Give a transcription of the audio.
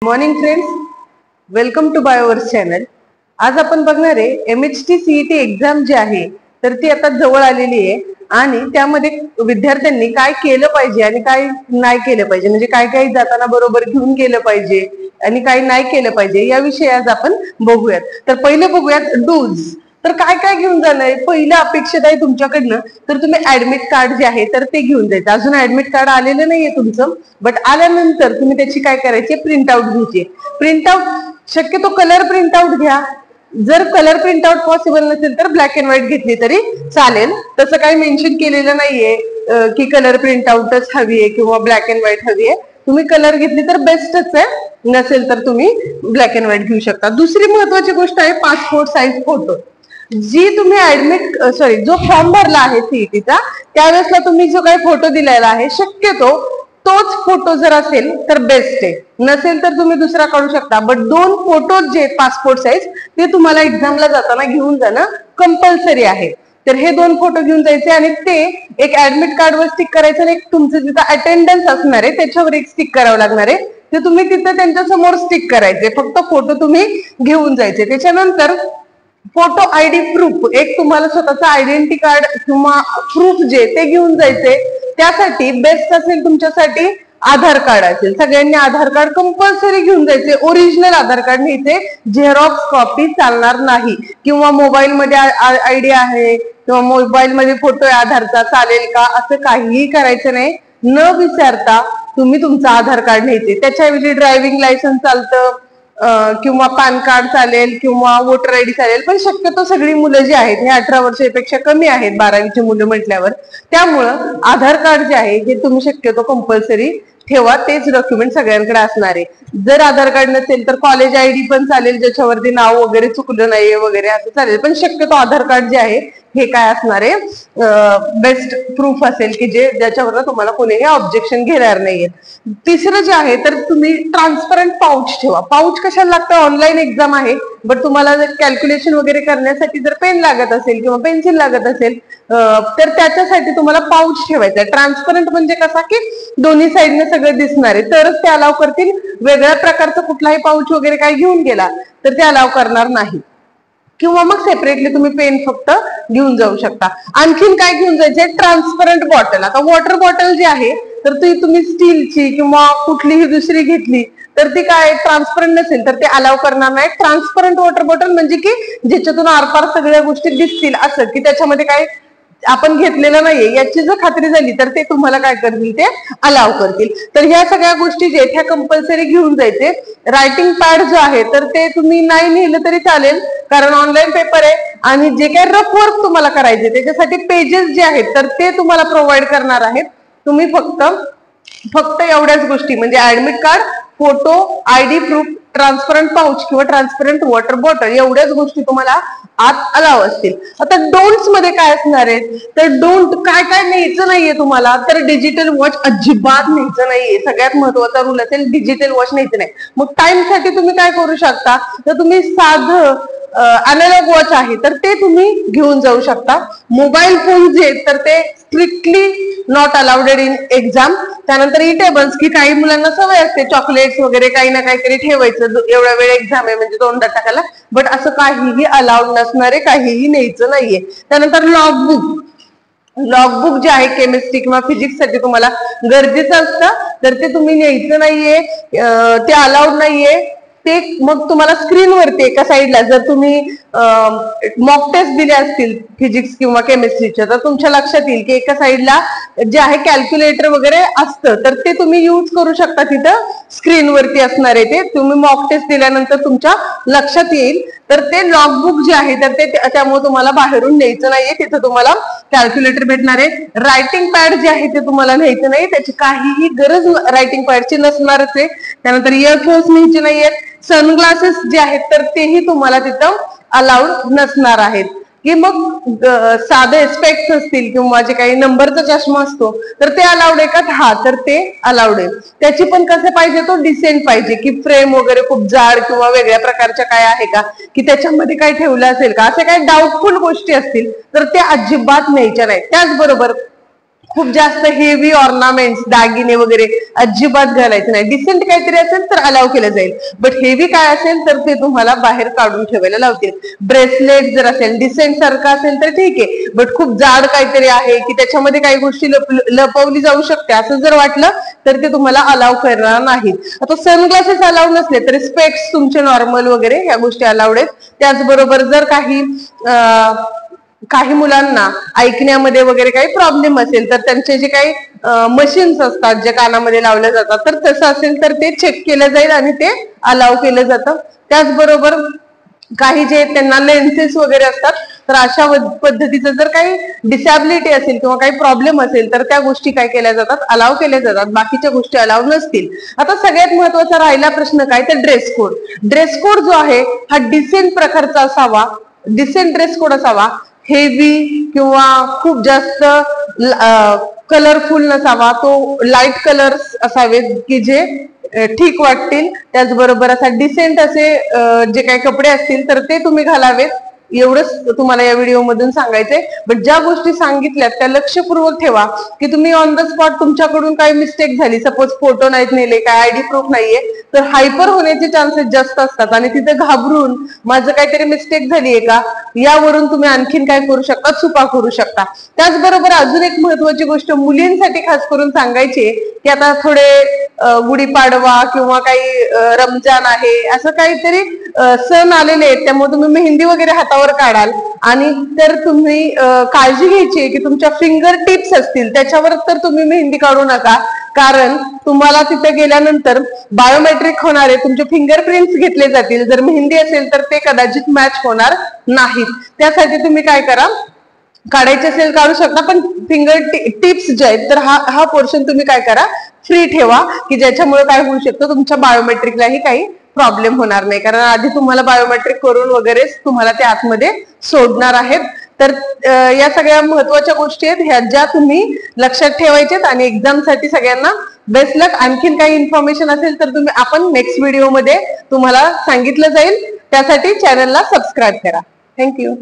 Morning friends, welcome to Bioverse channel. आज आपण बघणार आहे MHT CET एक्झाम जी आहे तर ती आता जवळ आलेली आहे आणि त्यामध्ये विद्यार्थ्यांनी काय केलं पाहिजे आणि काय नाही केलं पाहिजे, म्हणजे काय काय जाताना बरोबर घेऊन गेलं पाहिजे आणि काय नाही केलं पाहिजे याविषयी आज आपण बघूयात. तर पहिले बघूयात डूज. तर काय काय घेऊन जाणार. पहिलं अपेक्षित आहे तुमच्याकडनं तर तुम्ही ऍडमिट कार्ड जे आहे तर ते घेऊन जायचं. अजून ऍडमिट कार्ड आलेलं नाहीये तुमचं, बट आल्यानंतर तुम्ही त्याची काय करायची, प्रिंटआउट घ्यायची. प्रिंटआउट शक्यतो कलर प्रिंटआउट घ्या. जर कलर प्रिंटआउट पॉसिबल नसेल तर ब्लॅक अँड व्हाईट घेतली तरी चालेल. तसं काही मेन्शन केलेलं नाहीये की कलर प्रिंटआउटच हवी आहे किंवा ब्लॅक अँड व्हाईट हवी आहे. तुम्ही कलर घेतली तर बेस्टच आहे, नसेल तर तुम्ही ब्लॅक अँड व्हाईट घेऊ शकता. दुसरी महत्वाची गोष्ट आहे पासपोर्ट साईज फोटो. जी तुम्ही जो फॉर्म भरला आहे सीईटीचा त्यावेळेसला तुम्ही जो काही फोटो दिलेला आहे शक्यतो तोच फोटो जर असेल तर बेस्ट आहे, नसेल तर तुम्ही दुसरा काढू शकता. बट 2 फोटो जे पासपोर्ट साईज ते तुम्हाला एक्झामला जाताना घेऊन जाणं कंपल्सरी आहे. तर हे 2 फोटो घेऊन जायचे आणि ते एक ऍडमिट कार्डवर स्टिक करायचं आणि एक तुमचं जिथं अटेंडन्स असणार आहे त्याच्यावर एक स्टिक करावं लागणार आहे. ते तुम्ही तिथं त्यांच्या समोर स्टिक करायचे. फक्त फोटो तुम्ही घेऊन जायचे. त्याच्यानंतर फोटो आयडी प्रूफ, एक तुम्हाला स्वतःचा आयडेंटिटी कार्ड किंवा प्रूफ जे ते घेऊन जायचे. त्यासाठी बेस्ट असेल तुमच्यासाठी आधार कार्ड असेल. सगळ्यांनी आधार कार्ड कंपल्सरी घेऊन जायचे. ओरिजिनल आधार कार्ड न्यायचे, झेरॉक्स कॉपी चालणार नाही. किंवा मोबाईल मध्ये आयडी आहे किंवा मोबाईल मध्ये फोटो आहे आधारचा, चालेल का, असं काहीही करायचं नाही. न विचारता तुम्ही तुमचं आधार कार्ड न्यायचे. त्याच्याऐवजी ड्रायव्हिंग लायसन्स चालतं किंवा पॅन कार्ड चालेल किंवा वोटर आयडी चालेल. पण शक्यतो सगळी मुलं जी आहेत हे 18 वर्षापेक्षा कमी आहेत, 12वीची मुलं म्हटल्यावर. त्यामुळं आधार कार्ड जे आहे हे तुम्ही शक्यतो कंपल्सरी ठेवा. तेच डॉक्युमेंट सगळ्यांकडे असणार आहे. जर आधार कार्ड नसेल तर कॉलेज आयडी पण चालेल, ज्याच्यावरती नाव वगैरे चुकलं नाहीये वगैरे असं चालेल. पण शक्यतो आधार कार्ड जे आहे हे काय असणार आहे, बेस्ट प्रूफ असेल की ज्याच्यावर तुम्हाला कोणीही ऑब्जेक्शन घेणार नाहीये. तिसरं जे आहे तर तुम्ही ट्रान्सपरंट पाऊच ठेवा. पाऊच कशाला लागतं, ऑनलाईन एक्झाम आहे बट तुम्हाला जर कॅल्क्युलेशन वगैरे करण्यासाठी जर पेन लागत असेल किंवा पेन्सिल लागत असेल तर त्याच्यासाठी तुम्हाला पाऊच ठेवायचा. ट्रान्सपरंट म्हणजे कसा की दोन्ही साईडने सगळं दिसणार आहे तरच ते अलाव करतील. वेगळ्या प्रकारचा कुठलाही पाऊच वगैरे काही घेऊन गेला तर ते अलाव करणार नाही. किंवा मग सेपरेटली तुम्ही पेन फक्त घेऊन जाऊ शकता. आणखीन काय घेऊन जायचे, ट्रान्सपरंट बॉटल. आता वॉटर बॉटल जी आहे तर ती तुम्ही स्टीलची किंवा कुठलीही दुसरी घेतली तर ती काय ट्रान्सपरंट नसेल तर ते अलाव करणार नाही. ट्रान्सपरंट वॉटर बॉटल म्हणजे की ज्याच्यातून आरपार सगळ्या गोष्टी दिसतील, असं की त्याच्यामध्ये काय आपण घेतलेलं नाहीये याची जर खात्री झाली तर ते तुम्हाला काय करतील, ते अलाव करतील. तर ह्या सगळ्या गोष्टी जे ह्या कंपल्सरी घेऊन जायचे. रायटिंग पॅड जो आहे तर ते तुम्ही नाही नेलं तरी चालेल, कारण ऑनलाईन पेपर आहे आणि जे काही रफ वर्क तुम्हाला करायचे त्याच्यासाठी पेजेस जे आहेत तर ते तुम्हाला प्रोव्हाइड करणार आहेत. तुम्ही फक्त एवढ्याच गोष्टी म्हणजे admit card, photo, ID proof, transparent pouch किंवा ट्रान्सपरंट वॉटर बॉटल एवढ्याच गोष्टी तुम्हाला आत अलाव असतील. आता डोंट्स मध्ये काय असणार आहे तर डोंट काय काय न्यायचं नाहीये तुम्हाला. तर डिजिटल वॉच अजिबात न्यायचं नाहीये. सगळ्यात महत्वाचा रूल असेल डिजिटल वॉच न्यायचं नाही. मग टाइम साठी तुम्ही काय करू शकता, तर तुम्ही साधं अॅनालॉग वॉच आहे तर ते तुम्ही घेऊन जाऊ शकता. मोबाईल फोन जे तर ते strictly not allowed in exam. त्यानंतर इटेबल्स, की काही मुलांना सवय असते चॉकलेट्स वगैरे काही ना काहीतरी ठेवायचं एवढ्या वेळ एक्झाम आहे म्हणजे तोंडात टाकायला, बट असं काहीही अलाउड नसणारे, काहीही न्यायचं नाहीये. त्यानंतर लॉगबुक जे आहे केमिस्ट्री किंवा फिजिक्स साठी तुम्हाला गरजेचं असतं तर ते तुम्ही न्यायचं नाहीये, ते अलाउड नाहीये. ते मग तुम्हाला स्क्रीनवरती एका साईडला जर तुम्ही मॉक टेस्ट दिल्या असतील फिजिक्स किंवा केमिस्ट्रीच्या तर तुमच्या लक्षात येईल की एका साईडला जे आहे कॅल्क्युलेटर वगैरे असतं तर ते तुम्ही यूज करू शकता. तिथं स्क्रीनवरती असणार आहे ते तुम्ही मॉक टेस्ट दिल्यानंतर तुमच्या लक्षात येईल. तर ते लॉगबुक जे आहे तर ते त्यामुळे तुम्हाला बाहेरून न्यायचं नाहीये. तिथं तुम्हाला कॅल्क्युलेटर भेटणार आहे. रायटिंग पॅड जे आहे ते तुम्हाला न्यायचं नाही, त्याची काहीही गरज रायटिंग पॅडची नसणारच आहे. त्यानंतर इयरफोन्स न्यायचे नाहीयेत. सनग्लासेस जे आहेत तर तेही तुम्हाला तिथं अलाउड नसणार आहेत. की मग साधे स्पेक्स असतील किंवा जे काही नंबरचा चष्मा असतो तर ते अलाउड आहे का, हा तर ते अलाउड आहे. त्याची पण कसं पाहिजे, तो डिसेंट पाहिजे की फ्रेम वगैरे खूप जाड किंवा वेगळ्या प्रकारच्या काय आहे का, की त्याच्यामध्ये काय ठेवलं असेल का, असे काही डाऊटफुल गोष्टी असतील तर ते अजिबात न्यायच्या नाही. त्याचबरोबर खूप जास्त हेवी ऑर्नामेंट्स, दागिने वगैरे अजिबात घालायचे नाही. डिसेंट काहीतरी असेल तर अलाव केलं जाईल, बट हेवी काय असेल तर ते तुम्हाला बाहेर काढून ठेवायला लावतील. ब्रेसलेट जर असेल डिसेंट सारखं असेल तर ठीक आहे, बट खूप जाड काहीतरी आहे की त्याच्यामध्ये काही गोष्टी लपवली जाऊ शकते असं जर वाटलं तर ते तुम्हाला अलाव करणार नाहीत. आता सनग्लासेस अलाव नसले तरी स्पेक्स तुमचे नॉर्मल वगैरे ह्या गोष्टी अलाउड आहेत. त्याचबरोबर जर काही मुलांना ऐकण्यामध्ये वगैरे काही प्रॉब्लेम असेल तर त्यांचे जे काही मशीन्स असतात जे कानामध्ये लावले जातात तर तसं असेल तर ते चेक केलं जाईल आणि ते अलाव केलं जातं. त्याचबरोबर काही जे त्यांना लेन्सेस वगैरे असतात तर अशा पद्धतीचं जर काही डिसॅबिलिटी असेल किंवा काही प्रॉब्लेम असेल तर त्या गोष्टी काय केल्या जातात, अलाव केल्या जातात. बाकीच्या गोष्टी अलाव नसतील. आता सगळ्यात महत्वाचा राहिला प्रश्न काय तर ड्रेस कोड. ड्रेस कोड जो आहे हा डिसेंट प्रकारचा असावा, डिसेंट ड्रेस कोड असावा. हेवी किंवा खूप जास्त कलरफुल नसावा, तो लाईट कलर्स असावेत की जे ठीक वाटतील. त्याचबरोबर असा डिसेंट असे जे काही कपडे असतील तर ते तुम्ही घालावेत. एवढंच तुम्हाला या व्हिडिओ मधून सांगायचंय. बट ज्या गोष्टी सांगितल्यात त्या लक्षपूर्वक ठेवा की तुम्ही ऑन द स्पॉट तुमच्याकडून काही मिस्टेक झाली, सपोज फोटो नाहीत नेले, काय आयडी प्रूफ नाहीये, तर हायपर होण्याचे चान्सेस जास्त असतात आणि तिथे घाबरून माझं काहीतरी मिस्टेक झालीये का यावरून तुम्ही आणखीन काय करू शकता, चुका करू शकता. त्याचबरोबर अजून एक महत्वाची गोष्ट मुलींसाठी खास करून सांगायची की आता थोडे गुढीपाडवा किंवा काही रमजान आहे असं काहीतरी सण आलेले आहेत, त्यामुळे तुम्ही मेहंदी वगैरे हातावर काढाल आणि तर तुम्ही काळजी घ्यायची आहे की तुमच्या फिंगर टिप्स असतील त्याच्यावर तर तुम्ही मेहंदी काढू नका, कारण तुम्हाला तिथे गेल्यानंतर बायोमेट्रिक होणार आहे, तुमचे फिंगरप्रिंट्स घेतले जातील. जर मेहंदी असेल तर ते कदाचित मॅच होणार नाहीत. त्यासाठी तुम्ही काय करा, काढायचे असेल काढू शकता, पण फिंगर टिप्स जे आहेत तर हा पोर्शन तुम्ही काय करा फ्री ठेवा की ज्याच्यामुळे काय होऊ शकतं तुमच्या बायोमेट्रिकलाही काही प्रॉब्लेम होणार नाही, कारण आधी तुम्हाला बायोमेट्रिक करून वगैरे तुम्हाला ते आतमध्ये सोडणार आहेत. तर या सगळ्या महत्वाच्या गोष्टी आहेत ह्या ज्या तुम्ही लक्षात ठेवायच्यात आणि एक्झामसाठी सगळ्यांना बेस्ट लक. आणखीन काही इन्फॉर्मेशन असेल तर आपण नेक्स्ट व्हिडिओमध्ये तुम्हाला सांगितलं जाईल. त्यासाठी चॅनलला सबस्क्राईब करा. थँक्यू.